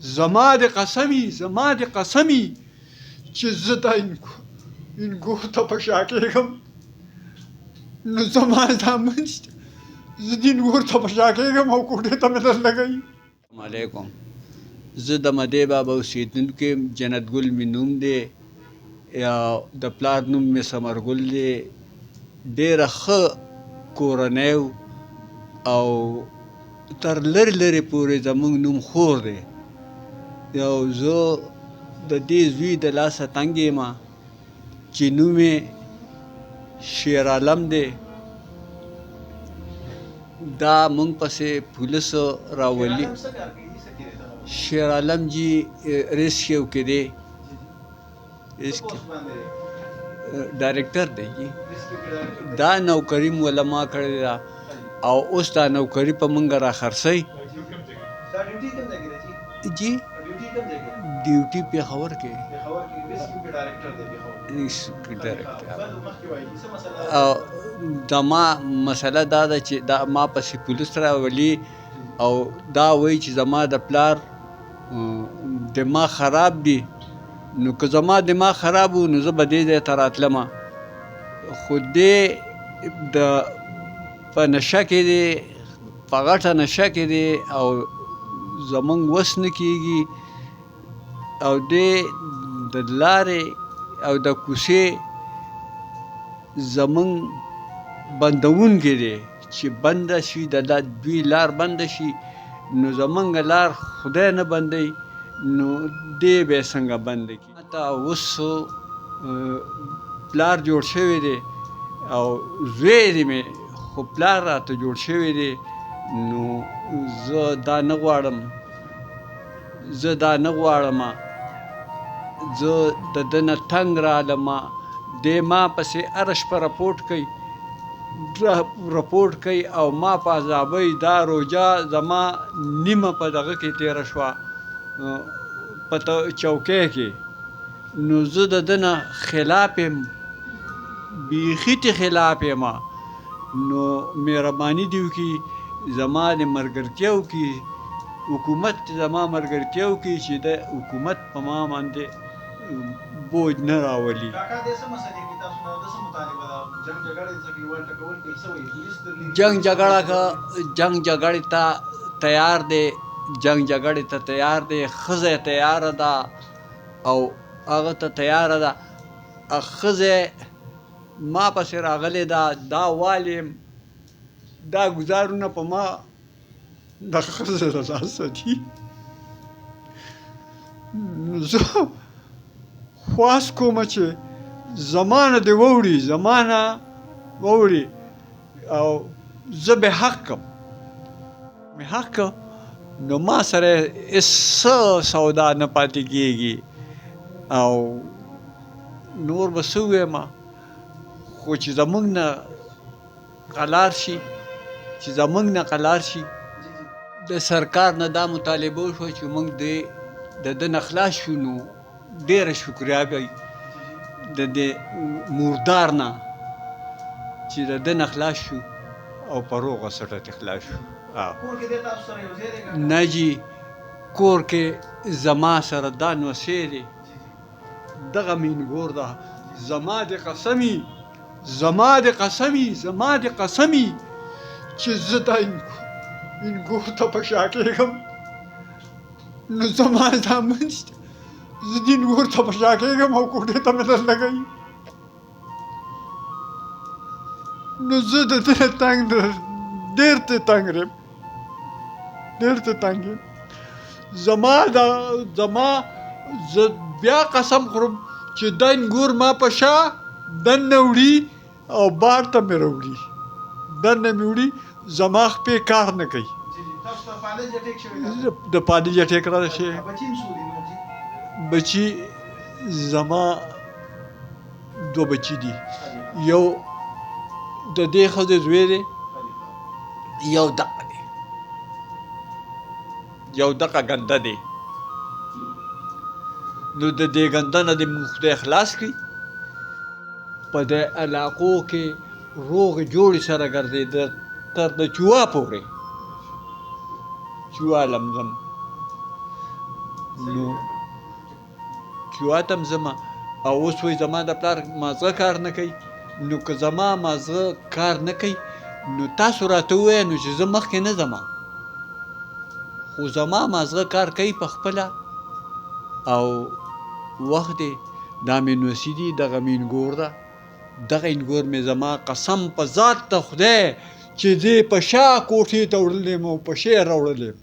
زما د قسمي چې زه دا انګور ته په شا کېږم نو زما زامن شته زه د انګور ته په شا کېږم او کوټې ته مې درلګوي. السلام علیکم. زه د مدې بابا اوسېدونکی یم. جنت ګل مې نوم دی یا د پلار نوم مې ثمر ګل دی. ډېره ښه کورنۍ او تر لرې لرې پورې زموږ نوم خور دی. او زه د دې زوی د لاسه تنګ یم چې نوم یې شیر عالم دی. دا موږ پسې پولیس راولي. شیر عالم جی ریسکیو کې دی، ډایرکټر دی جی. دا نوکري مو له ما کړې ده او اوس دا نوکري په موږ را خرڅوي جی. ډیوټي پېښور کې او زما مسله دا ده چې دا ما پسې پولیس راولي او دا وایي چې زما د پلار دماغ خراب دی. نو که زما دماغ خراب و نو زه به دې ځای ته راتلمه، خو دې په نشه کې دی، په غټه نشه کې دی او زموږ وس نه کېږي او دې د لارې او د کوڅې زموږ بندوونکی دی چې بنده شي، د دوی لار بنده شي نو زموږ لار خدای نه بندوي نو دې به یې څنګه بنده کړي. تا اوس پلار جوړ شوی دی او زوی دی مې، خو پلار راته جوړ شوی دی. نو زه دا نه غواړم زه د ده نه تنګ رالمه. دی ما پسې هره شپه رپورټ کوي او ما په عذابوي. دا روژه زما نیمه په دغه کې تېره شوه په چوکۍ کې. نو زه د ده نه خلاف یم، بیخي تې خلاف یم. نو مهرباني دې وکړي زما د ملګرتیا وکړي، حکومت زما ملګرتیا وکړي چې د حکومت په ما باندې بوج نه راولي. جنګ جګړې ته تیار دی، ښځه تیاره ده او هغه ته تیاره ده. ښځه ما پسې راغلې ده، دا والیم دا ګزارونه په ما د ښځې له لاسه دي. زه خواست کوم چې زمانه دې ووړي او زه به حق نو ما سره هېڅ سودا نه پاتې کېږي. او نور به څه ووایم، خو چې زموږ نه قلار شي د سرکار نه دا مطالبه وشوه چې موږ د ده نه خلاص شو. نو ډېره شکریا به د دې مردار نه چې د ده نه خلاص شو او په روغه سټه ترې خلاص شو. نه جي، کور کې زما سره دا نوسې دی، دغه مې انګور ده. زما د قسمي چې زه دا انګور ته په شا کېږم نو زما زامن شته زه د انګور ته په شا کېږم او کوټې ته مې درلګوي. نو زه د ده ډېر تنګ یم. زه بیا قسم خورم چې دا انګور ما په شا دننه وړي او بار ته مې راوړي، زما خپې کار نه کوي. د پالجه ټیک را شي. بچي زما 2 بچي دي. یو د دې ښځې زوی دی، یو دغه ګنده دی. نو د دې ګنده نه دې موږ خدای خلاص کړي. په دې علاقو کې روغې جوړې سره ګرځېده تر د چووا پورې، چووا لمزم نو جواتم زما او اوس وایي زما د پلار مازغه کار نه کوي نو که زما مازغه کار نه کوي نو تاسو راته ووایه نو چې زه مخکې نه ځمه خو زما مازغه کار کوي په خپله او وخت دی دا مې نوسي دي دغه مې انګور ده دغه انګور مې زما قسم په ذات د خدای چې دې په شا کوټې ته وړلی یم او په شی راوړلی یم